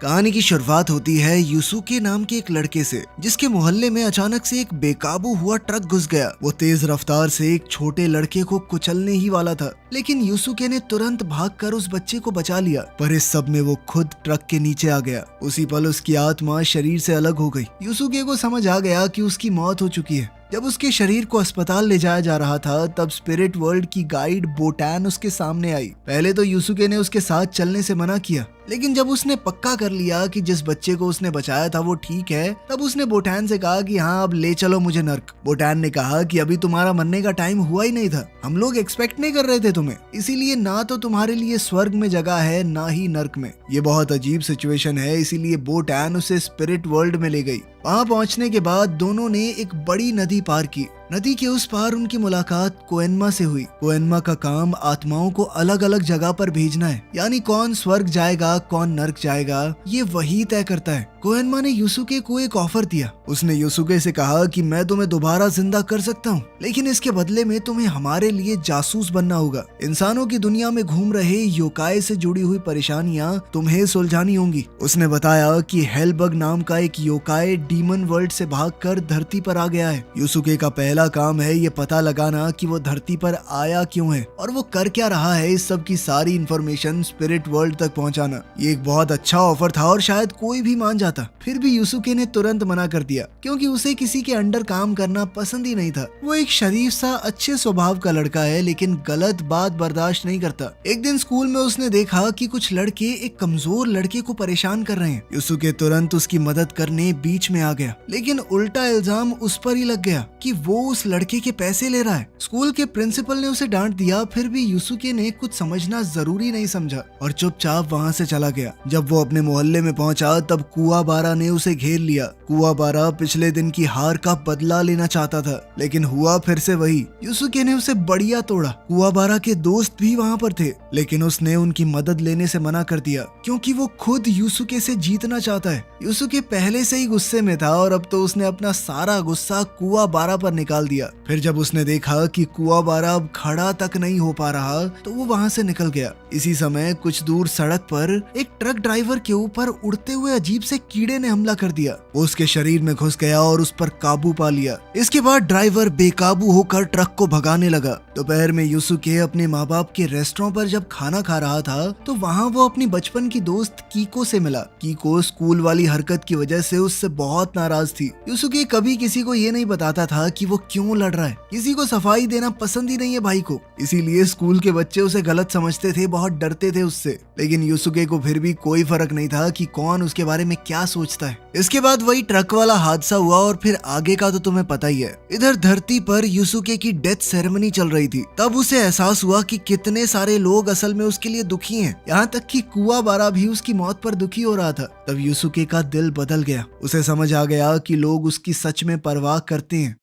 कहानी की शुरुआत होती है यूसुके नाम के एक लड़के से, जिसके मोहल्ले में अचानक से एक बेकाबू हुआ ट्रक घुस गया। वो तेज रफ्तार से एक छोटे लड़के को कुचलने ही वाला था, लेकिन यूसुके ने तुरंत भागकर उस बच्चे को बचा लिया। पर इस सब में वो खुद ट्रक के नीचे आ गया। उसी पल उसकी आत्मा शरीर से अलग हो गई। यूसुके को समझ आ गया कि उसकी मौत हो चुकी है। जब उसके शरीर को अस्पताल ले जाया जा रहा था, तब स्पिरिट वर्ल्ड की गाइड बोटान उसके सामने आई। पहले तो यूसुके ने उसके साथ चलने से मना किया, लेकिन जब उसने पक्का कर लिया कि जिस बच्चे को उसने बचाया था वो ठीक है, तब उसने बोटान से कहा कि हाँ, अब ले चलो मुझे नर्क। बोटान ने कहा कि अभी तुम्हारा मरने का टाइम हुआ ही नहीं था, हम लोग एक्सपेक्ट नहीं कर रहे थे तुम्हें, इसीलिए ना तो तुम्हारे लिए स्वर्ग में जगह है ना ही नर्क में। ये बहुत अजीब सिचुएशन है, इसीलिए बोटान उसे स्पिरिट वर्ल्ड में ले गई। वहाँ पहुँचने के बाद दोनों ने एक बड़ी नदी पार की। नदी के उस पार उनकी मुलाकात कोएनमा से हुई। कोएनमा का काम आत्माओं को अलग अलग जगह पर भेजना है, यानी कौन स्वर्ग जाएगा कौन नर्क जाएगा ये वही तय करता है। कोएनमा ने यूसुके को एक ऑफर दिया। उसने यूसुके से कहा कि मैं तुम्हें दोबारा जिंदा कर सकता हूँ, लेकिन इसके बदले में तुम्हें हमारे लिए जासूस बनना होगा। इंसानों की दुनिया में घूम रहे योकाई से जुड़ी हुई परेशानियाँ तुम्हें सुलझानी होंगी। उसने बताया कि हेलबग नाम का एक योकाई डीमन वर्ल्ड से भागकर धरती पर आ गया है। यूसुके का पहला काम है ये पता लगाना कि वो धरती पर आया क्यों है और वो कर क्या रहा है। इस सब की सारी इंफॉर्मेशन स्पिरिट वर्ल्ड तक पहुंचाना। ये एक बहुत अच्छा ऑफर था और शायद कोई भी मान जाता। फिर भी यूसुके ने तुरंत मना कर दिया, क्योंकि उसे किसी के अंडर काम करना पसंद ही नहीं था। वो एक शरीफ सा अच्छे स्वभाव का लड़का है, लेकिन गलत बात बर्दाश्त नहीं करता। एक दिन स्कूल में उसने देखा कि कुछ लड़के एक कमजोर लड़के को परेशान कर रहे हैं। यूसुके तुरंत उसकी मदद करने बीच में आ गया, लेकिन उल्टा इल्जाम उस पर ही लग गया कि वो उस लड़के के पैसे ले रहा है। स्कूल के प्रिंसिपल ने उसे डांट दिया, फिर भी यूसुके ने कुछ समझना जरूरी नहीं समझा और चुपचाप वहाँ से चला गया। जब वो अपने मोहल्ले में पहुंचा, तब कुआबारा ने उसे घेर लिया। कुआबारा पिछले दिन की हार का बदला लेना चाहता था, लेकिन हुआ फिर से वही। यूसुके ने उसे बढ़िया तोड़ा। कुआबारा के दोस्त भी वहाँ पर थे, लेकिन उसने उनकी मदद लेने से मना कर दिया, क्योंकि वो खुद यूसुके से जीतना चाहता है। यूसुके पहले से ही गुस्से में था और अब तो उसने अपना सारा गुस्सा कुआबारा पर निकाल दिया। फिर जब उसने देखा कि कुआबारा अब खड़ा तक नहीं हो पा रहा, तो वो वहाँ से निकल गया। इसी समय कुछ दूर सड़क पर एक ट्रक ड्राइवर के ऊपर उड़ते हुए अजीब से कीड़े ने हमला कर दिया। वो उसके शरीर में घुस गया और उस पर काबू पा लिया। इसके बाद ड्राइवर बेकाबू होकर ट्रक को भगाने लगा। दोपहर में यूसुके अपने माँ बाप के रेस्टोरेंट पर जब खाना खा रहा था, तो वहाँ वो अपनी बचपन की दोस्त कीको से मिला। कीको स्कूल वाली हरकत की वजह से उससे बहुत नाराज थी। यूसुके कभी किसी को ये नहीं बताता था कि वो क्यों लड़ रहा है। किसी को सफाई देना पसंद ही नहीं है भाई को, इसीलिए स्कूल के बच्चे उसे गलत समझते थे, बहुत डरते थे उससे। लेकिन यूसुके को फिर भी कोई फर्क नहीं था कि कौन उसके बारे में क्या सोचता है। इसके बाद वही ट्रक वाला हादसा हुआ और फिर आगे का तो तुम्हें पता ही है। इधर धरती पर यूसुके की डेथ सेरेमनी चल रही थी। तब उसे एहसास हुआ कि कितने सारे लोग असल में उसके लिए दुखी हैं। यहाँ तक कि कुआबारा भी उसकी मौत पर दुखी हो रहा था। तब यूसुके का दिल बदल गया। उसे समझ आ गया कि लोग उसकी सच में परवाह करते हैं।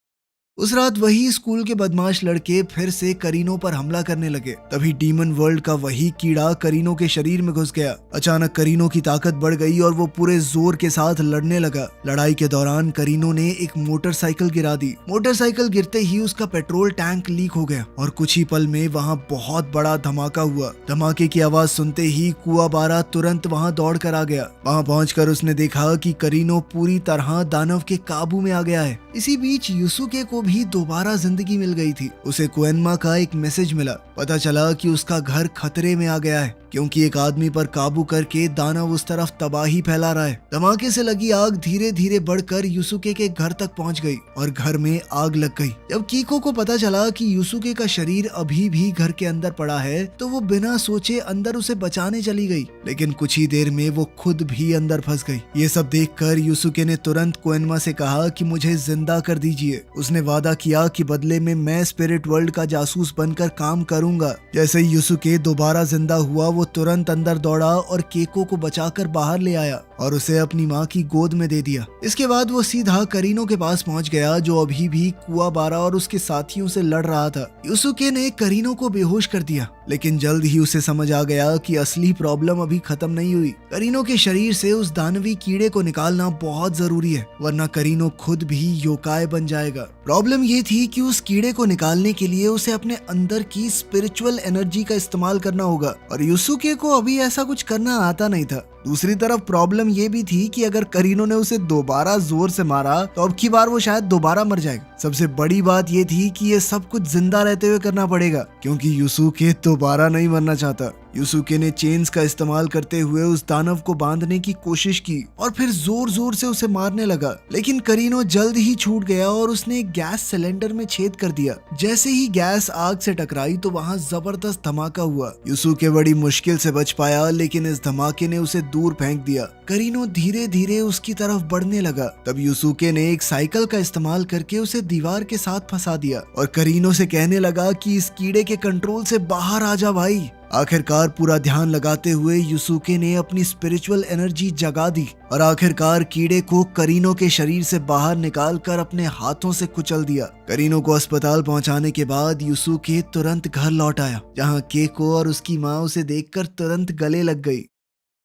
उस रात वही स्कूल के बदमाश लड़के फिर से करीनो पर हमला करने लगे। तभी डीमन वर्ल्ड का वही कीड़ा करीनो के शरीर में घुस गया। अचानक करीनो की ताकत बढ़ गई और वो पूरे जोर के साथ लड़ने लगा। लड़ाई के दौरान करीनो ने एक मोटरसाइकिल गिरा दी। मोटरसाइकिल गिरते ही उसका पेट्रोल टैंक लीक हो गया और कुछ ही पल में वहाँ बहुत बड़ा धमाका हुआ। धमाके की आवाज सुनते ही कुआबारा तुरंत वहाँ दौड़ कर आ गया। वहाँ पहुंचकर उसने देखा कि करीनो पूरी तरह दानव के काबू में आ गया है। इसी बीच यूसुके को भी दोबारा जिंदगी मिल गई थी। उसे कोएनमा का एक मैसेज मिला। पता चला कि उसका घर खतरे में आ गया है, क्योंकि एक आदमी पर काबू करके दानव उस तरफ तबाही फैला रहा है। धमाके से लगी आग धीरे धीरे बढ़कर यूसुके के घर तक पहुंच गई और घर में आग लग गई। जब कीको को पता चला कि यूसुके का शरीर अभी भी घर के अंदर पड़ा है, तो वो बिना सोचे अंदर उसे बचाने चली गई, लेकिन कुछ ही देर में वो खुद भी अंदर फंस गई। ये सब देखकर यूसुके ने तुरंत कोएनमा से कहा कि मुझे जिंदा कर दीजिए। उसने वादा किया कि बदले में मैं स्पिरिट वर्ल्ड का जासूस बनकर काम करूंगा। जैसे ही यूसुके दोबारा जिंदा हुआ, वो तुरंत अंदर दौड़ा और केको को बचाकर बाहर ले आया और उसे अपनी माँ की गोद में दे दिया। इसके बाद वो सीधा करीनो के पास पहुंच गया, जो अभी भी कुआबारा और उसके साथियों से लड़ रहा था। यूसुके ने करीनो को बेहोश कर दिया, लेकिन जल्द ही उसे समझ आ गया कि असली प्रॉब्लम अभी खत्म नहीं हुई। करीनो के शरीर से उस दानवी कीड़े को निकालना बहुत जरूरी है, वरना करीनो खुद भी योकाई बन जाएगा। प्रॉब्लम ये थी कि उस कीड़े को निकालने के लिए उसे अपने अंदर की स्पिरिचुअल एनर्जी का इस्तेमाल करना होगा, और यूसुके को अभी ऐसा कुछ करना आता नहीं था। दूसरी तरफ प्रॉब्लम ये भी थी कि अगर करीनो ने उसे दोबारा जोर से मारा तो अब की बार वो शायद दोबारा मर जाएगा। सबसे बड़ी बात ये थी कि ये सब कुछ जिंदा रहते हुए करना पड़ेगा, क्योंकि यूसुके दोबारा नहीं मरना चाहता। यूसुके ने चेन्स का इस्तेमाल करते हुए उस दानव को बांधने की कोशिश की और फिर जोर जोर से उसे मारने लगा, लेकिन करीनो जल्द ही छूट गया और उसने एक गैस सिलेंडर में छेद कर दिया। जैसे ही गैस आग से टकराई तो वहां जबरदस्त धमाका हुआ। यूसुके बड़ी मुश्किल से बच पाया, लेकिन इस धमाके ने उसे दूर फेंक दिया। करीनो धीरे धीरे उसकी तरफ बढ़ने लगा। तब यूसुके ने एक साइकिल का इस्तेमाल करके उसे दीवार के साथ फंसा दिया और करीनो से कहने लगा कि इस कीड़े के कंट्रोल से बाहर आ जा भाई। आखिरकार पूरा ध्यान लगाते हुए यूसुके ने अपनी स्पिरिचुअल एनर्जी जगा दी और आखिरकार कीड़े को करीनो के शरीर से बाहर निकालकर अपने हाथों से कुचल दिया। करीनो को अस्पताल पहुंचाने के बाद यूसुके तुरंत घर लौट आया, जहां केको और उसकी माँ उसे देखकर तुरंत गले लग गई।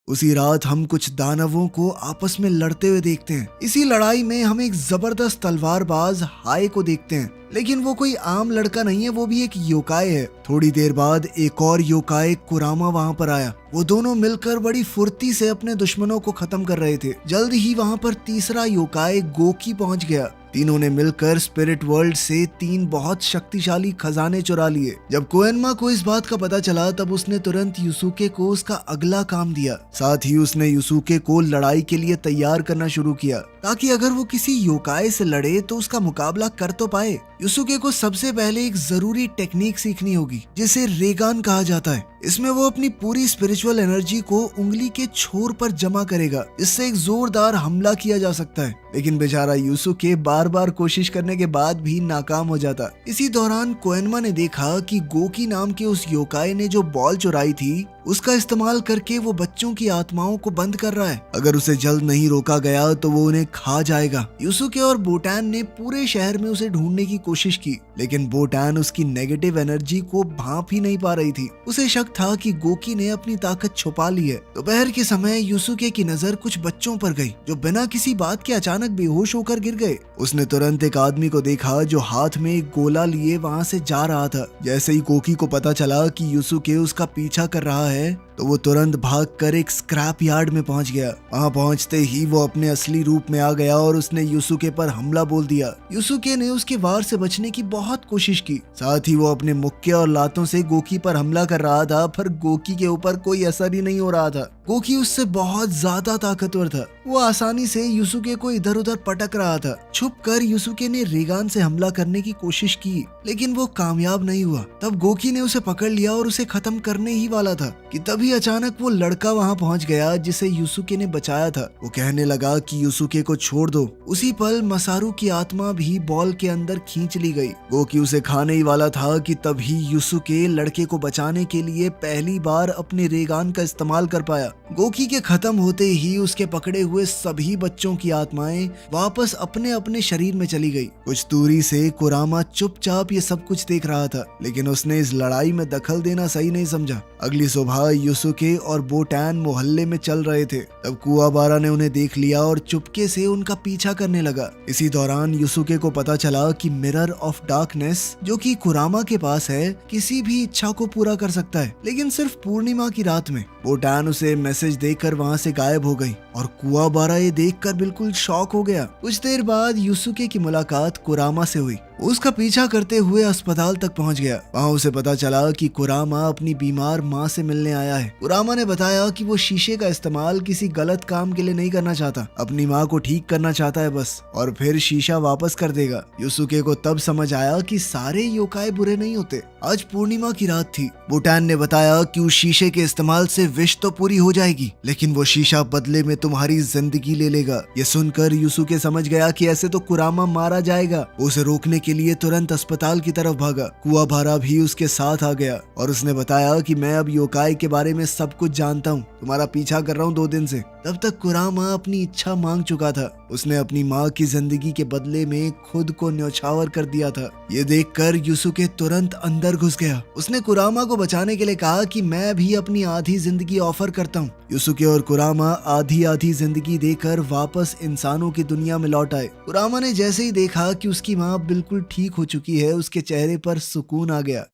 उसी रात हम कुछ दानवों को आपस में लड़ते हुए देखते हैं। इसी लड़ाई में हम एक जबरदस्त तलवारबाज हाय को देखते हैं, लेकिन वो कोई आम लड़का नहीं है, वो भी एक योकाय है। थोड़ी देर बाद एक और योकाय कुरामा वहाँ पर आया। वो दोनों मिलकर बड़ी फुर्ती से अपने दुश्मनों को खत्म कर रहे थे। जल्द ही वहाँ पर तीसरा योकाय गोकी पहुँच गया। तीनों ने मिलकर स्पिरिट वर्ल्ड से 3 बहुत शक्तिशाली खजाने चुरा लिए। जब कोएनमा को इस बात का पता चला तब उसने तुरंत यूसुके को उसका अगला काम दिया। साथ ही उसने यूसुके को लड़ाई के लिए तैयार करना शुरू किया, ताकि अगर वो किसी योकाय से लड़े तो उसका मुकाबला कर तो पाए। यूसुके को सबसे पहले एक जरूरी टेक्निक सीखनी होगी, जिसे रेगान कहा जाता है। इसमें वो अपनी पूरी स्पिरिचुअल एनर्जी को उंगली के छोर पर जमा करेगा। इससे एक जोरदार हमला किया जा सकता है, लेकिन बेचारा यूसुके बार बार कोशिश करने के बाद भी नाकाम हो जाता। इसी दौरान कोएनमा ने देखा कि गोकी नाम के उस योकाय ने जो बॉल चुराई थी उसका इस्तेमाल करके वो बच्चों की आत्माओं को बंद कर रहा है। अगर उसे जल्द नहीं रोका गया तो वो उन्हें खा जाएगा। यूसुके और बोटान ने पूरे शहर में उसे ढूंढने की कोशिश की, लेकिन बोटान उसकी नेगेटिव एनर्जी को भांप ही नहीं पा रही थी। उसे शक था कि गोकी ने अपनी ताकत छुपा ली है। दोपहर के समय यूसुके की नजर कुछ बच्चों पर गई, जो बिना किसी बात के अचानक बेहोश होकर गिर गए। उसने तुरंत एक आदमी को देखा जो हाथ में एक गोला लिए वहाँ से जा रहा था। जैसे ही गोकी को पता चला कि यूसुके उसका पीछा कर रहा है तो वो तुरंत भागकर एक स्क्रैप यार्ड में पहुंच गया। वहां पहुंचते ही वो अपने असली रूप में आ गया और उसने यूसुके पर हमला बोल दिया। यूसुके ने उसके वार से बचने की बहुत कोशिश की। साथ ही वो अपने मुक्के और लातों से गोकी पर हमला कर रहा था, पर गोकी के ऊपर कोई असर ही नहीं हो रहा था। गोकी उससे बहुत ज्यादा ताकतवर था। वो आसानी से यूसुके को इधर उधर पटक रहा था। छुपकर यूसुके ने रेगान से हमला करने की कोशिश की, लेकिन वो कामयाब नहीं हुआ। तब गोकी ने उसे पकड़ लिया और उसे खत्म करने ही वाला था कि तभी अचानक वो लड़का वहां पहुंच गया जिसे यूसुके ने बचाया था। वो कहने लगा कि यूसुके को छोड़ दो। उसी पल मसारू की आत्मा भी बॉल के अंदर खींच ली गई। गोकी उसे खाने ही वाला था कि तभी यूसुके लड़के को बचाने के लिए पहली बार अपने रेगान का इस्तेमाल कर पाया। गोकी के खत्म होते ही उसके पकड़े हुए सभी बच्चों की आत्माएं वापस अपने अपने शरीर में चली गई। कुछ दूरी से कुरामा चुपचाप ये सब कुछ देख रहा था, लेकिन उसने इस लड़ाई में दखल देना सही नहीं समझा। अगली सुबह यूसुके और बोटान मोहल्ले में चल रहे थे। तब कुआबारा ने उन्हें देख लिया और चुपके से उनका पीछा करने लगा। इसी दौरान यूसुके को पता चला कि मिरर ऑफ डार्कनेस, जो कि कुरामा के पास है, किसी भी इच्छा को पूरा कर सकता है, लेकिन सिर्फ पूर्णिमा की रात में। बोटान उसे मैसेज देकर वहां से गायब हो गई और कुआबारा ये देखकर बिल्कुल शॉक हो गया। कुछ देर बाद यूसुके की मुलाकात कुरामा से हुई। उसका पीछा करते हुए अस्पताल तक पहुंच गया। वहां उसे पता चला कि कुरामा अपनी बीमार माँ से मिलने आया है। कुरामा ने बताया कि वो शीशे का इस्तेमाल किसी गलत काम के लिए नहीं करना चाहता, अपनी माँ को ठीक करना चाहता है बस, और फिर शीशा वापस कर देगा। यूसुके को तब समझ आया कि सारे योकाई बुरे नहीं होते। आज पूर्णिमा की रात थी। बोटान ने बताया कि उस शीशे के इस्तेमाल से विश तो पूरी हो जाएगी, लेकिन वो शीशा बदले में तुम्हारी जिंदगी ले लेगा। ये सुनकर यूसुके समझ गया कि ऐसे तो कुरामा मारा जाएगा। उसे रोकने के लिए तुरंत अस्पताल की तरफ भागा। कुआबारा भी उसके साथ आ गया और उसने बताया कि मैं अब योकाई के बारे में सब कुछ जानता हूँ, तुम्हारा पीछा कर रहा हूँ 2 दिन से। तब तक कुरामा अपनी इच्छा मांग चुका था। उसने अपनी माँ की जिंदगी के बदले में खुद को न्यौछावर कर दिया था। ये देखकर यूसुके तुरंत अंदर घुस गया। उसने कुरामा को बचाने के लिए कहा कि मैं भी अपनी आधी जिंदगी ऑफर करता हूँ। यूसुके और कुरामा आधी आधी जिंदगी देकर वापस इंसानों की दुनिया में लौट आए। कुरामा ने जैसे ही देखा कि उसकी माँ बिल्कुल ठीक हो चुकी है, उसके चेहरे पर सुकून आ गया।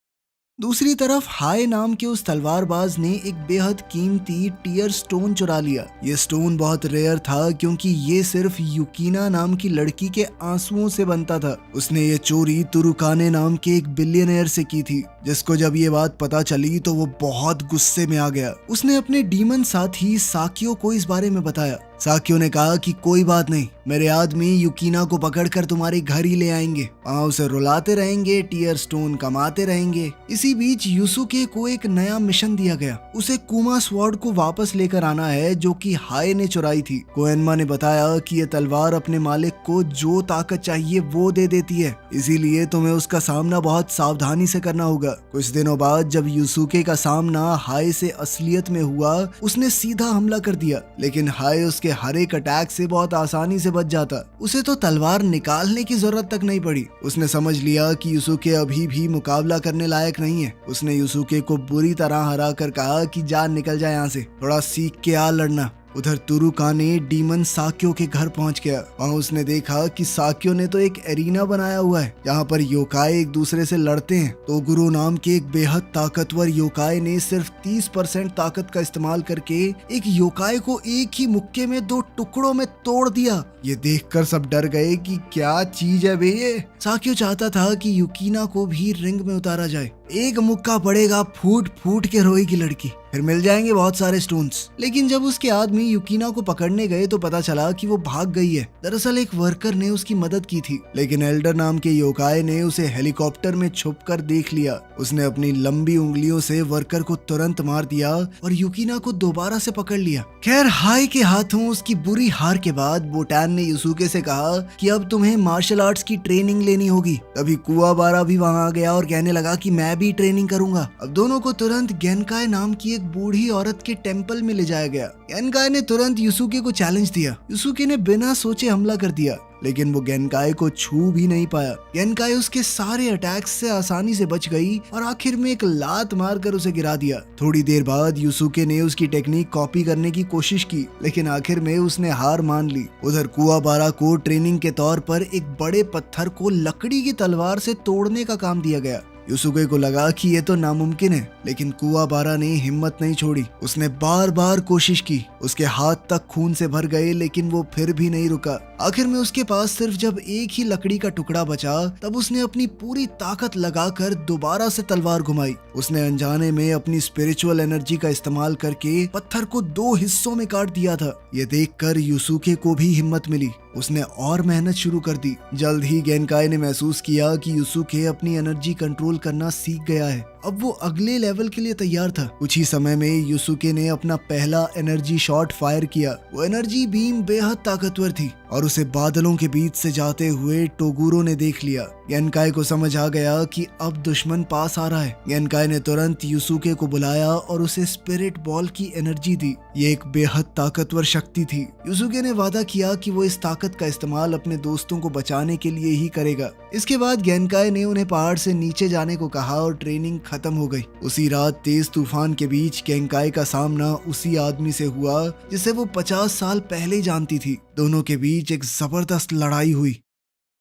दूसरी तरफ हाय नाम के उस तलवारबाज ने एक बेहद कीमती टीयर स्टोन चुरा लिया। ये स्टोन बहुत रेयर था क्योंकि ये सिर्फ युकीना नाम की लड़की के आंसुओं से बनता था। उसने ये चोरी तुरुकाने नाम के एक बिलियनियर से की थी, जिसको जब ये बात पता चली तो वो बहुत गुस्से में आ गया। उसने अपने डीमन साथी साकियो को इस बारे में बताया। साकियो ने कहा कि कोई बात नहीं, मेरे आदमी युकीना को पकड़कर तुम्हारे घर ही ले आएंगे, वहाँ उसे रुलाते रहेंगे, टीयर स्टोन कमाते रहेंगे। इसी बीच यूसुके को एक नया मिशन दिया गया। उसे कुमा स्वॉर्ड को वापस लेकर आना है जो कि हाय ने चुराई थी। कोएनमा ने बताया कि ये तलवार अपने मालिक को जो ताकत चाहिए वो दे देती है, इसीलिए तुम्हें उसका सामना बहुत सावधानी से करना होगा। कुछ दिनों बाद जब यूसुके का सामना हाय से असलियत में हुआ, उसने सीधा हमला कर दिया, लेकिन हाय उसके हर एक अटैक से बहुत आसानी से बच जाता। उसे तो तलवार निकालने की जरूरत तक नहीं पड़ी। उसने समझ लिया कि यूसुके अभी भी मुकाबला करने लायक नहीं है। उसने यूसुके को बुरी तरह हरा कर कहा कि जान निकल जाए यहाँ से, थोड़ा सीख के आ लड़ना। उधर तुरुकाने डीमन साक्यो के घर पहुंच गया। वहाँ उसने देखा कि साक्यो ने तो एक एरिना बनाया हुआ है जहाँ पर योकाई एक दूसरे से लड़ते हैं। तो गुरु नाम के एक बेहद ताकतवर योकाई ने सिर्फ 30% ताकत का इस्तेमाल करके एक योकाई को एक ही मुक्के में 2 टुकड़ों में तोड़ दिया। ये देखकर सब डर गए कि क्या चीज है बे ये। साक्यो चाहता था कि युकीना को भी रिंग में उतारा जाए। एक मुक्का पड़ेगा, फूट फूट के रोएगी लड़की, फिर मिल जाएंगे बहुत सारे स्टोन्स। लेकिन जब उसके आदमी युकीना को पकड़ने गए तो पता चला कि वो भाग गई है। दरअसल एक वर्कर ने उसकी मदद की थी, लेकिन एल्डर नाम के योकाई ने उसे हेलीकॉप्टर में छुपकर देख लिया। उसने अपनी लंबी उंगलियों से वर्कर को तुरंत मार दिया और युकीना को दोबारा से पकड़ लिया। खैर हाय के हाथों उसकी बुरी हार के बाद बोटान ने यूसुके से कहा कि अब तुम्हें मार्शल आर्ट्स की ट्रेनिंग लेनी होगी। तभी कुवाबारा भी वहाँ आ गया और कहने लगा कि मैं भी ट्रेनिंग करूंगा। अब दोनों को तुरंत गेनकाई नाम की एक बूढ़ी औरत के टेंपल में ले जाया गया। गेनकाई ने तुरंत यूसुके को चैलेंज दिया। यूसुके ने बिना सोचे हमला कर दिया, लेकिन वो गेनकाई को छू भी नहीं पाया। गेनकाई उसके सारे अटैक्स से आसानी से बच गई और आखिर में एक लात मारकर उसे गिरा दिया। थोड़ी देर बाद यूसुके ने उसकी टेक्निक कॉपी करने की कोशिश की, लेकिन आखिर में उसने हार मान ली। उधर कुवाबारा को ट्रेनिंग के तौर पर एक बड़े पत्थर को लकड़ी की तलवार से तोड़ने का काम दिया गया। यूसुके को लगा कि ये तो नामुमकिन है, लेकिन कुवाबारा ने हिम्मत नहीं छोड़ी। उसने बार बार कोशिश की। उसके हाथ तक खून से भर गए, लेकिन वो फिर भी नहीं रुका। आखिर में उसके पास सिर्फ जब एक ही लकड़ी का टुकड़ा बचा, तब उसने अपनी पूरी ताकत लगाकर दोबारा से तलवार घुमाई। उसने अनजाने में अपनी स्पिरिचुअल एनर्जी का इस्तेमाल करके पत्थर को 2 हिस्सों में काट दिया था। ये देखकर यूसुके को भी हिम्मत मिली। उसने और मेहनत शुरू कर दी। जल्द ही गेनकाई ने महसूस किया कि यूसुके अपनी एनर्जी कंट्रोल करना सीख गया है। अब वो अगले लेवल के लिए तैयार था। कुछ ही समय में यूसुके ने अपना पहला एनर्जी शॉट फायर किया। वो एनर्जी बीम बेहद ताकतवर थी और उसे बादलों के बीच से जाते हुए टोगुरो ने देख लिया। गेनकाई को समझ आ गया कि अब दुश्मन पास आ रहा है। गेनकाई ने तुरंत यूसुके को बुलाया और उसे स्पिरिट बॉल की एनर्जी दी। ये एक बेहद ताकतवर शक्ति थी। यूसुके ने वादा किया कि वो इस ताकत का इस्तेमाल अपने दोस्तों को बचाने के लिए ही करेगा। इसके बाद गेनकाई ने उन्हें पहाड़ से नीचे जाने को कहा और ट्रेनिंग खत्म हो गई। उसी रात तेज तूफान के बीच गेनकाई का सामना उसी आदमी से हुआ जिसे वो 50 साल पहले जानती थी। दोनों के बीच एक जबरदस्त लड़ाई हुई।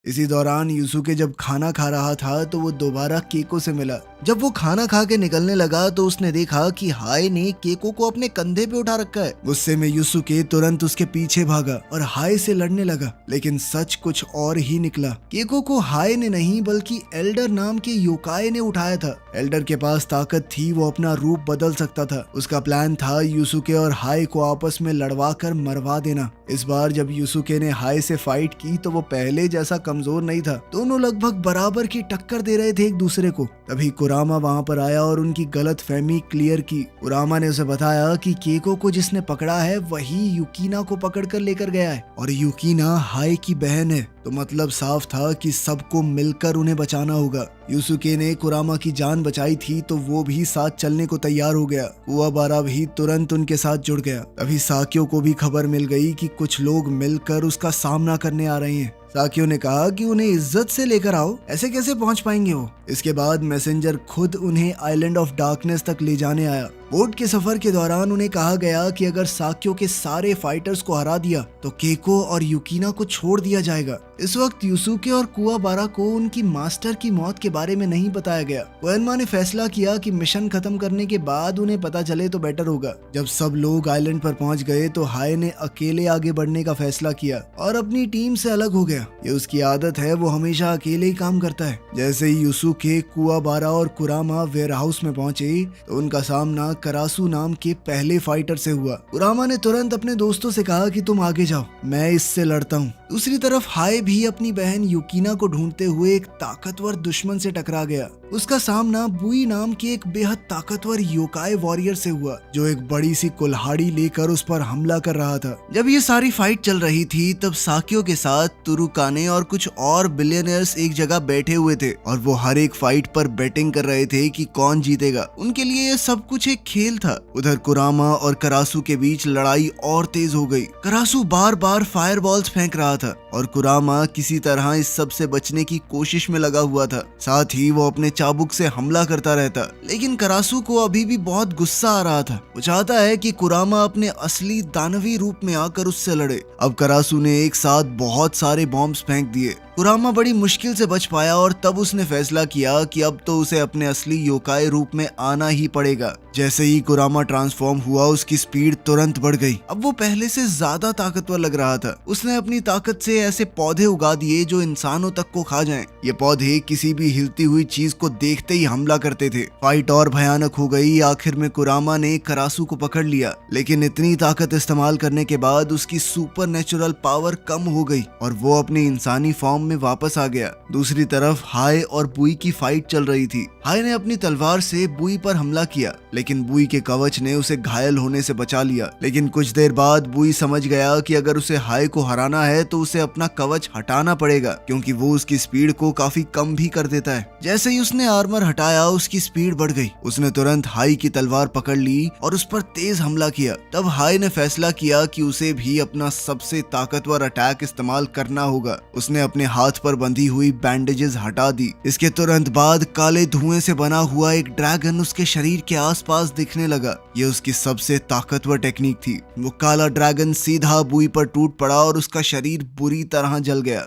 इसी दौरान यूसुके जब खाना खा रहा था तो वो दोबारा केको से मिला। जब वो खाना खा के निकलने लगा तो उसने देखा कि हाय ने केको को अपने कंधे पे उठा रखा है। गुस्से में यूसुके तुरंत उसके पीछे भागा और हाय से लड़ने लगा, लेकिन सच कुछ और ही निकला। केको को हाय ने नहीं बल्कि एल्डर नाम के योकाई ने उठाया था। एल्डर के पास ताकत थी, वो अपना रूप बदल सकता था। उसका प्लान था यूसुके और हाय को आपस में लड़वा कर मरवा देना। इस बार जब यूसुके ने हाय से फाइट की तो वो पहले जैसा कमजोर नहीं था। दोनों लगभग बराबर की टक्कर दे रहे थे एक दूसरे को। तभी कुरामा वहां पर आया और उनकी गलत फहमी क्लियर की। कुरामा ने उसे बताया कि केको को जिसने पकड़ा है वही युकीना को पकड़कर लेकर गया है और युकीना हाय की बहन है। तो मतलब साफ था कि सबको मिलकर उन्हें बचाना होगा। यूसुके ने कुरामा की जान बचाई थी तो वो भी साथ चलने को तैयार हो गया। कुवाबारा भी तुरंत उनके साथ जुड़ गया। तभी साकियो को भी खबर मिल गई कि कुछ लोग मिलकर उसका सामना करने आ रहे हैं। साकियो ने कहा कि उन्हें इज्जत से लेकर आओ, ऐसे कैसे पहुंच पाएंगे वो। इसके बाद मैसेंजर खुद उन्हें आइलैंड ऑफ डार्कनेस तक ले जाने आया। बोट के सफर के दौरान उन्हें कहा गया कि अगर साक्यो के सारे फाइटर्स को हरा दिया तो केको और युकिना को छोड़ दिया जाएगा। इस वक्त यूसुके और कुवाबारा को उनकी मास्टर की मौत के बारे में नहीं बताया गया। कोएनमा ने फैसला किया कि मिशन खत्म करने के बाद उन्हें पता चले तो बेटर होगा। जब सब लोग आइलैंड पर पहुंच गए तो हाय ने अकेले आगे बढ़ने का फैसला किया और अपनी टीम से अलग हो गया। ये उसकी आदत है, वो हमेशा अकेले ही काम करता है। जैसे ही यूसुके, कुवाबारा और कुरामा वेयरहाउस में पहुंचे तो उनका सामना करासु नाम के पहले फाइटर से हुआ। कुरामा ने तुरंत अपने दोस्तों से कहा कि तुम आगे जाओ, मैं इससे लड़ता हूँ। दूसरी तरफ हाय भी अपनी बहन युकिना को ढूंढते हुए एक ताकतवर दुश्मन से टकरा गया। उसका सामना बुई नाम के एक बेहद ताकतवर योकाई वॉरियर से हुआ जो एक बड़ी सी कुल्हाड़ी लेकर उस पर हमला कर रहा था। जब ये सारी फाइट चल रही थी तब साक्यो के साथ तुरुकाने और कुछ और बिलियनर्स एक जगह बैठे हुए थे और वो हर एक फाइट पर बेटिंग कर रहे थे कि कौन जीतेगा। उनके लिए ये सब कुछ एक खेल था। उधर कुरामा और करासु के बीच लड़ाई और तेज हो गई। करासु बार बार फायरबॉल्स फेंक रहा था और कुरामा किसी तरह इस सब से बचने की कोशिश में लगा हुआ था। साथ ही वो अपने चाबुक से हमला करता रहता, लेकिन करासु को अभी भी बहुत गुस्सा आ रहा था। वो चाहता है कि कुरामा अपने असली दानवी रूप में आकर उससे लड़े। अब करासु ने एक साथ बहुत सारे बॉम्ब्स फेंक दिए। कुरामा बड़ी मुश्किल से बच पाया और तब उसने फैसला किया कि अब तो उसे अपने असली योकाई रूप में आना ही पड़ेगा। जैसे ही कुरामा ट्रांसफॉर्म हुआ उसकी स्पीड तुरंत बढ़ गई। अब वो पहले से ज्यादा ताकतवर लग रहा था। उसने अपनी ताकत से ऐसे पौधे उगा दिए जो इंसानों तक को खा जाएं। ये पौधे किसी भी हिलती हुई चीज को देखते ही हमला करते थे। फाइट और भयानक हो गई। आखिर में कुरामा ने करासु को पकड़ लिया, लेकिन इतनी ताकत इस्तेमाल करने के बाद उसकी सुपर नेचुरल पावर कम हो गई और वो अपनी इंसानी फॉर्म में वापस आ गया। दूसरी तरफ हाय और बुई की फाइट चल रही थी। हाय ने अपनी तलवार से बुई पर हमला किया, लेकिन बुई के कवच ने उसे घायल होने से बचा लिया। लेकिन कुछ देर बाद बुई समझ गया कि अगर उसे हाय को हराना है तो उसे अपना कवच हटाना पड़ेगा, क्योंकि वो उसकी स्पीड को काफी कम भी कर देता है। जैसे ही उसने आर्मर हटाया उसकी स्पीड बढ़ गई। उसने तुरंत हाय की तलवार पकड़ ली और उस पर तेज हमला किया। तब हाय ने फैसला किया कि उसे भी अपना सबसे ताकतवर अटैक इस्तेमाल करना होगा। उसने अपने हाथ पर बंधी हुई बैंडेजेस हटा दी। इसके तुरंत बाद काले धुएं से बना हुआ एक ड्रैगन उसके शरीर के आसपास दिखने लगा। ये उसकी सबसे ताकतवर टेक्निक थी। वो काला ड्रैगन सीधा बुई पर टूट पड़ा और उसका शरीर बुरी तरह जल गया।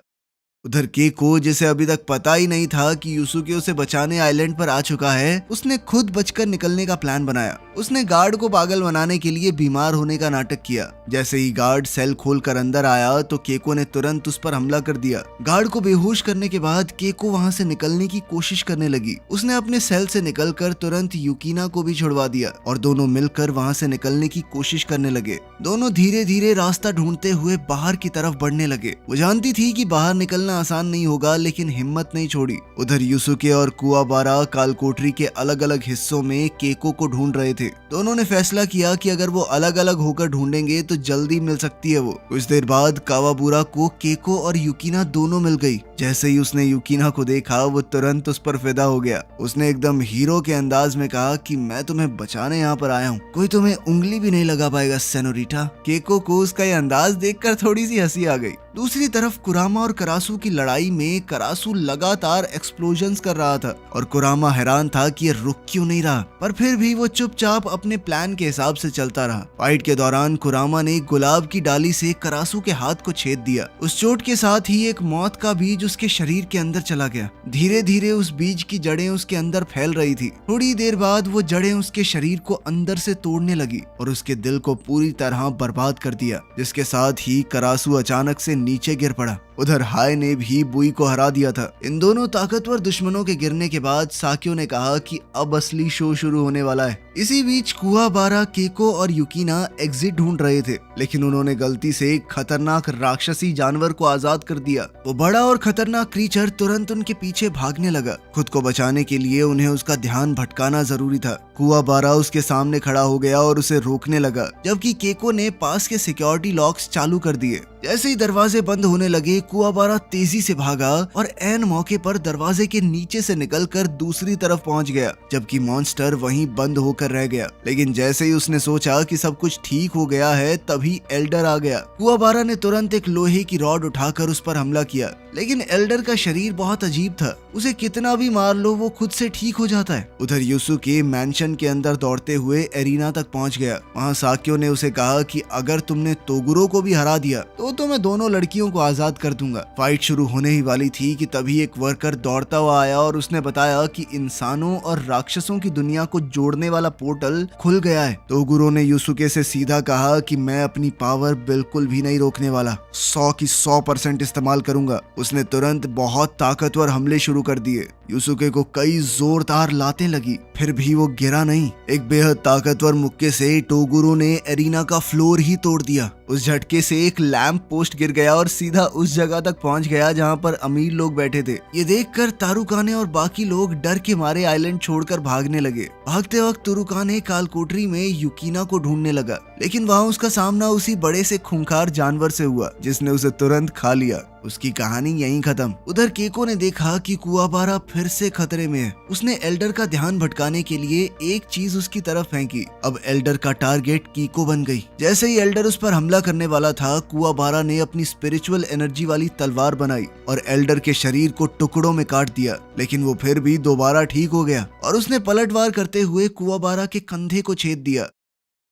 उधर केको, जिसे अभी तक पता ही नहीं था कि यूसुके उसे बचाने आइलैंड पर आ चुका है, उसने खुद बचकर निकलने का प्लान बनाया। उसने गार्ड को पागल बनाने के लिए बीमार होने का नाटक किया। जैसे ही गार्ड सेल खोलकर अंदर आया तो केको ने तुरंत उस पर हमला कर दिया। गार्ड को बेहोश करने के बाद केको वहां से निकलने की कोशिश करने लगी। उसने अपने सेल से निकलकर तुरंत युकिना को भी छुड़वा दिया और दोनों मिलकर वहां से निकलने की कोशिश करने लगे। दोनों धीरे धीरे रास्ता ढूंढते हुए बाहर की तरफ बढ़ने लगे। वो जानती थी कि बाहर निकलना आसान नहीं होगा, लेकिन हिम्मत नहीं छोड़ी। उधर यूसुके और कुवाबारा कालकोठरी के अलग अलग हिस्सों में केको को ढूंढ रहे थे। दोनों ने फैसला किया कि अगर वो अलग अलग होकर ढूंढेंगे तो जल्दी मिल सकती है वो। कुछ देर बाद कावाबुरा को केको और युकिना दोनों मिल गई। जैसे ही उसने युकिना को देखा वो तुरंत उस पर फिदा हो गया। उसने एकदम हीरो के अंदाज में कहा कि मैं तुम्हें बचाने यहाँ पर आया हूँ, कोई तुम्हें उंगली भी नहीं लगा पाएगा सेनोरिटा। केको को उसका ये अंदाज देखकर थोड़ी सी हंसी आ गई। दूसरी तरफ कुरामा और करासु की लड़ाई में करासु लगातार एक्सप्लोजन्स कर रहा था और कुरामा हैरान था कि ये रुक क्यों नहीं रहा, पर फिर भी वो चुपचाप अपने प्लान के हिसाब से चलता रहा। फाइट के दौरान कुरामा ने गुलाब की डाली से करासु के हाथ को छेद दिया। उस चोट के साथ ही एक मौत का बीज उसके शरीर के अंदर चला गया। धीरे धीरे उस बीज की जड़ें उसके अंदर फैल रही थी। थोड़ी देर बाद वो जड़ें उसके शरीर को अंदर से तोड़ने लगी और उसके दिल को पूरी तरह बर्बाद कर दिया, जिसके साथ ही करासु अचानक से नीचे गिर पड़ा। उधर हाय ने भी बुई को हरा दिया था। इन दोनों ताकतवर दुश्मनों के गिरने के बाद साक्यो ने कहा कि अब असली शो शुरू होने वाला है। इसी बीच कुवाबारा, केको और युकिना एग्जिट ढूंढ रहे थे, लेकिन उन्होंने गलती से एक खतरनाक राक्षसी जानवर को आजाद कर दिया। वो बड़ा और खतरनाक क्रीचर तुरंत उनके पीछे भागने लगा। खुद को बचाने के लिए उन्हें उसका ध्यान भटकाना जरूरी था। कुवाबारा उसके सामने खड़ा हो गया और उसे रोकने लगा, जबकि केको ने पास के सिक्योरिटी लॉक्स चालू कर दिए। जैसे ही दरवाजे बंद होने लगे कुआबारा तेजी से भागा और ऐन मौके पर दरवाजे के नीचे से निकलकर दूसरी तरफ पहुंच गया, जबकि मॉन्स्टर वहीं बंद होकर रह गया। लेकिन जैसे ही उसने सोचा कि सब कुछ ठीक हो गया है, तभी एल्डर आ गया। कुआबारा ने तुरंत एक लोहे की रॉड उठाकर उस पर हमला किया, लेकिन एल्डर का शरीर बहुत अजीब था। उसे कितना भी मार लो वो खुद से ठीक हो जाता है। उधर यूसुके मैंशन के अंदर दौड़ते हुए एरिना तक पहुंच गया। वहां साक्यो ने उसे कहा कि अगर तुमने तोगुरो को भी हरा दिया तो मैं दोनों लड़कियों को आजाद कर दूंगा। फाइट शुरू होने ही वाली थी कि तभी एक वर्कर दौड़ता हुआ आया और उसने बताया कि इंसानों और राक्षसों की दुनिया को जोड़ने वाला पोर्टल खुल गया है। तोगुरो ने यूसुके से सीधा कहा कि मैं अपनी पावर बिल्कुल भी नहीं रोकने वाला, 100 की 100% इस्तेमाल करूंगा। उसने तुरंत बहुत ताकतवर हमले शुरू कर दिए। यूसुके को कई जोरदार लातें लगी, फिर भी वो गिरा नहीं। एक बेहद ताकतवर मुक्के से टोगुरो ने एरिना का फ्लोर ही तोड़ दिया। उस झटके से एक लैंप पोस्ट गिर गया और सीधा उस जगह तक पहुंच गया जहां पर अमीर लोग बैठे थे। ये देखकर तारुकाने और बाकी लोग डर के मारे आइलैंड छोड़कर भागने लगे। भागते वक्त तुरुकाने कालकोठरी में युकीना को ढूंढने लगा, लेकिन वहां उसका सामना उसी बड़े से खूंखार जानवर से हुआ जिसने उसे तुरंत खा लिया। उसकी कहानी यहीं खत्म। उधर केको ने देखा कि कुआबारा फिर से खतरे में है। उसने एल्डर का ध्यान भटकाने के लिए एक चीज उसकी तरफ फेंकी। अब एल्डर का टारगेट कीको बन गई। जैसे ही एल्डर उस पर हमला करने वाला था, कुआबारा ने अपनी स्पिरिचुअल एनर्जी वाली तलवार बनाई और एल्डर के शरीर को टुकड़ों में काट दिया। लेकिन वो फिर भी दोबारा ठीक हो गया और उसने पलटवार करते हुए कुआबारा के कंधे को छेद दिया।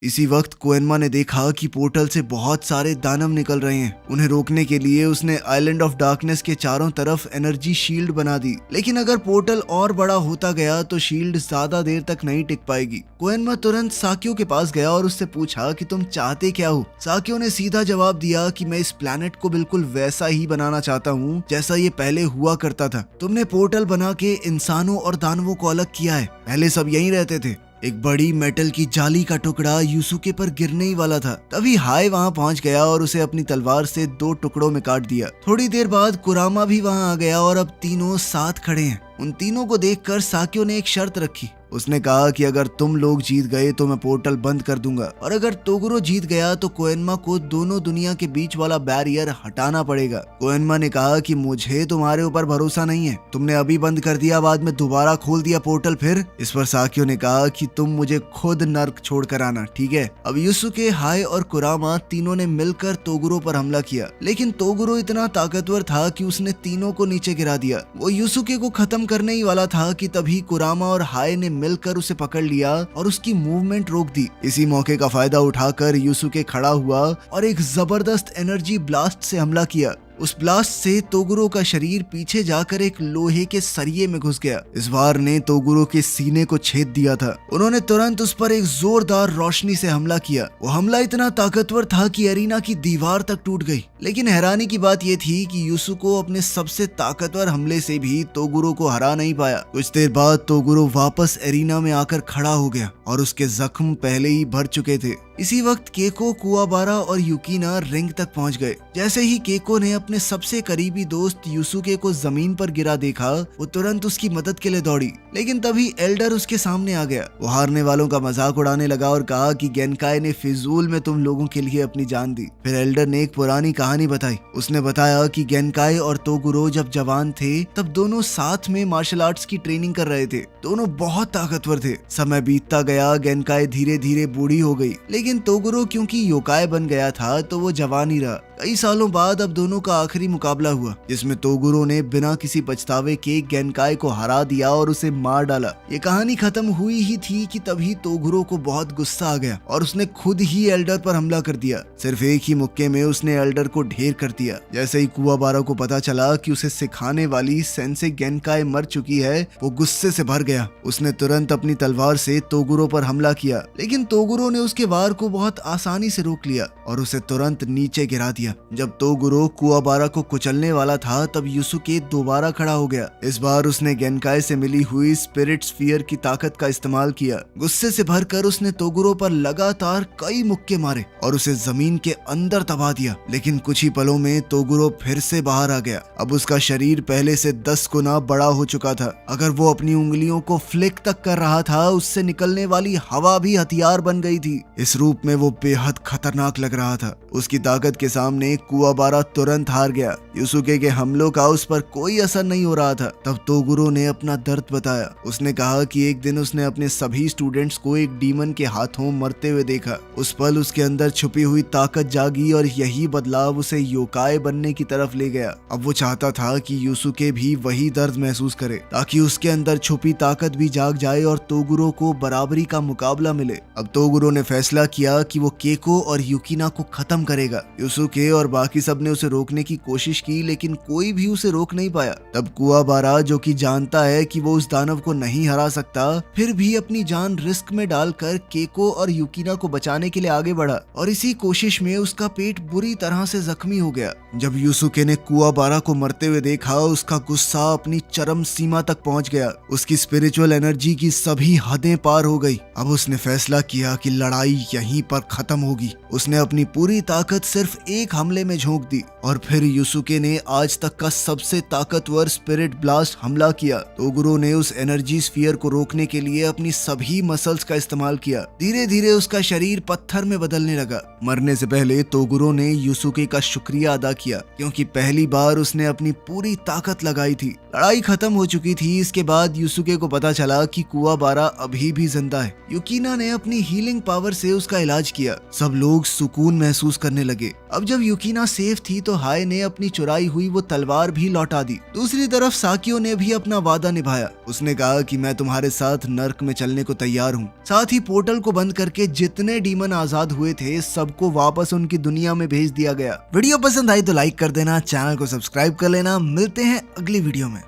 इसी वक्त कोएनमा ने देखा कि पोर्टल से बहुत सारे दानव निकल रहे हैं। उन्हें रोकने के लिए उसने आइलैंड ऑफ डार्कनेस के चारों तरफ एनर्जी शील्ड बना दी। लेकिन अगर पोर्टल और बड़ा होता गया तो शील्ड ज्यादा देर तक नहीं टिक पाएगी। कोएनमा तुरंत साक्यो के पास गया और उससे पूछा कि तुम चाहते क्या हो। साक्यो ने सीधा जवाब दिया कि मैं इस प्लैनेट को बिल्कुल वैसा ही बनाना चाहता हूँ जैसा ये पहले हुआ करता था। तुमने पोर्टल बना के इंसानों और दानवों को अलग किया है, पहले सब यहीं रहते थे। एक बड़ी मेटल की जाली का टुकड़ा यूसुके पर गिरने ही वाला था, तभी हाय वहां पहुंच गया और उसे अपनी तलवार से 2 टुकड़ों में काट दिया। थोड़ी देर बाद कुरामा भी वहां आ गया और अब तीनों साथ खड़े हैं। उन तीनों को देखकर साक्यो ने एक शर्त रखी। उसने कहा कि अगर तुम लोग जीत गए तो मैं पोर्टल बंद कर दूंगा, और अगर तोगुरो जीत गया तो कोएनमा को दोनों दुनिया के बीच वाला बैरियर हटाना पड़ेगा। कोएनमा ने कहा कि मुझे तुम्हारे ऊपर भरोसा नहीं है, तुमने अभी बंद कर दिया, बाद में दोबारा खोल दिया पोर्टल फिर। इस पर साक्यो ने कहा कि तुम मुझे खुद नर्क छोड़ कर आना, ठीक है। अब यूसुके, हाय और कुरामा तीनों ने मिलकर तोगुरो पर हमला किया, लेकिन तोगुरो इतना ताकतवर था कि उसने तीनों को नीचे गिरा दिया। वो यूसुके को खत्म करने ही वाला था कि तभी कुरामा और हाय ने मिलकर उसे पकड़ लिया और उसकी मूवमेंट रोक दी। इसी मौके का फायदा उठाकर यूसुके खड़ा हुआ और एक जबरदस्त एनर्जी ब्लास्ट से हमला किया। उस ब्लास्ट से तोगुरो का शरीर पीछे जाकर एक लोहे के सरिये में घुस गया। इस वार ने तोगुरो के सीने को छेद दिया था। उन्होंने तुरंत उस पर एक जोरदार रोशनी से हमला किया। वो हमला इतना ताकतवर था कि एरिना की दीवार तक टूट गई। लेकिन हैरानी की बात यह थी कि यूसुको अपने सबसे ताकतवर हमले से भी तोगुरो को हरा नहीं पाया। कुछ देर बाद तोगुरो वापस एरिना में आकर खड़ा हो गया और उसके जख्म पहले ही भर चुके थे। इसी वक्त केको, कुआबारा और युकीना रिंग तक पहुंच गए। जैसे ही केको ने अपने सबसे करीबी दोस्त यूसुके को जमीन पर गिरा देखा, वो तुरंत उसकी मदद के लिए दौड़ी। लेकिन तभी एल्डर उसके सामने आ गया। वो हारने वालों का मजाक उड़ाने लगा और कहा कि गेनकाई ने फिजूल में तुम लोगों के लिए अपनी जान दी। फिर एल्डर ने एक पुरानी कहानी बताई। उसने बताया कि गेनकाई और तोगुरो जब जवान थे तब दोनों साथ में मार्शल आर्ट्स की ट्रेनिंग कर रहे थे। दोनों बहुत ताकतवर थे। समय बीतता गया, गेनकाई धीरे धीरे बूढ़ी हो गई, लेकिन तोगुरो क्योंकि योकाई बन गया था तो वो जवान ही रहा। कई सालों बाद अब दोनों का आखिरी मुकाबला हुआ, जिसमें तोगुरो ने बिना किसी पछतावे के गेनकाई को हरा दिया और उसे मार डाला। ये कहानी खत्म हुई ही थी कि तभी तोगुरो को बहुत गुस्सा आ गया और उसने खुद ही एल्डर पर हमला कर दिया। सिर्फ एक ही मुक्के में उसने एल्डर को ढेर कर दिया। जैसे ही कुआबारा को पता चला कि उसे सिखाने वाली सेंसे गेनकाई मर चुकी है, वो गुस्से से भर गया। उसने तुरंत अपनी तलवार से तोगुरो पर हमला किया, लेकिन तोगुरो ने उसके वार को बहुत आसानी से रोक लिया और उसे तुरंत नीचे गिरा दिया। जब तोगुरो कुआबारा को कुचलने वाला था तब यूसुके दोबारा खड़ा हो गया। इस बार उसने गेनकाई से मिली हुई स्पिरिट स्फीयर की ताकत का इस्तेमाल किया। गुस्से से भरकर उसने तोगुरो पर लगातार कई मुक्के मारे और उसे जमीन के अंदर दबा दिया। लेकिन कुछ ही पलों में तोगुरो फिर से बाहर आ गया। अब उसका शरीर पहले से 10 गुना बड़ा हो चुका था। अगर वो अपनी उंगलियों को फ्लिक तक कर रहा था, उससे निकलने वाली हवा भी हथियार बन गई थी। इस रूप में वो बेहद खतरनाक लग रहा था। उसकी ताकत के सामने कुआबारा तुरंत हार गया। यूसुके के हमलों का उस पर कोई असर नहीं हो रहा था। तब तोगुरो ने अपना दर्द बताया। उसने कहा कि एक दिन उसने अपने सभी स्टूडेंट्स को एक डीमन के हाथों मरते हुए देखा। उस पल उसके अंदर छुपी हुई ताकत जागी और यही बदलाव उसे योकाई बनने की तरफ ले गया। अब वो चाहता था कि यूसुके भी वही दर्द महसूस करे ताकि उसके अंदर छुपी ताकत भी जाग जाए और तोगुरो को बराबरी का मुकाबला मिले। अब तोगुरो ने फैसला किया कि वो केको और युकिना को खत्म करेगा। यूसुके और बाकी सब ने उसे रोकने की कोशिश की लेकिन कोई भी उसे रोक नहीं पाया। तब कुवाबारा, जो कि जानता है कि वो उस दानव को नहीं हरा सकता, फिर भी अपनी जान रिस्क में डालकर केको और युकिना को बचाने के लिए आगे बढ़ा और इसी कोशिश में उसका पेट बुरी तरह से जख्मी हो गया। जब यूसुके ने कुवाबारा को मरते हुए देखा, उसका गुस्सा अपनी चरम सीमा तक पहुंच गया। उसकी स्पिरिचुअल एनर्जी की सभी हदें पार हो गई। अब उसने फैसला किया कि लड़ाई यहीं पर खत्म होगी। उसने अपनी पूरी ताकत सिर्फ एक हमले में झोंक दी और फिर यूसुके ने आज तक का सबसे ताकतवर स्पिरिट ब्लास्ट हमला किया। तोगुरो ने उस एनर्जी स्फीयर को रोकने के लिए अपनी सभी मसल्स का इस्तेमाल किया। धीरे धीरे उसका शरीर पत्थर में बदलने लगा। मरने से पहले तोगुरो ने यूसुके का शुक्रिया अदा किया क्योंकि पहली बार उसने अपनी पूरी ताकत लगाई थी। लड़ाई खत्म हो चुकी थी। इसके बाद यूसुके को पता चला कि कुवाबारा अभी भी जिंदा है। युकिना ने अपनी हीलिंग पावर से उसका इलाज किया। सब लोग सुकून महसूस करने लगे। अब जब युकिना सेफ थी तो हाय ने अपनी चुराई हुई वो तलवार भी लौटा दी। दूसरी तरफ साकियो ने भी अपना वादा निभाया। उसने कहा कि मैं तुम्हारे साथ नर्क में चलने को तैयार हूँ। साथ ही पोर्टल को बंद करके जितने डीमन आजाद हुए थे सबको वापस उनकी दुनिया में भेज दिया गया। वीडियो पसंद आई तो लाइक कर देना, चैनल को सब्सक्राइब कर लेना। मिलते हैं अगली वीडियो में।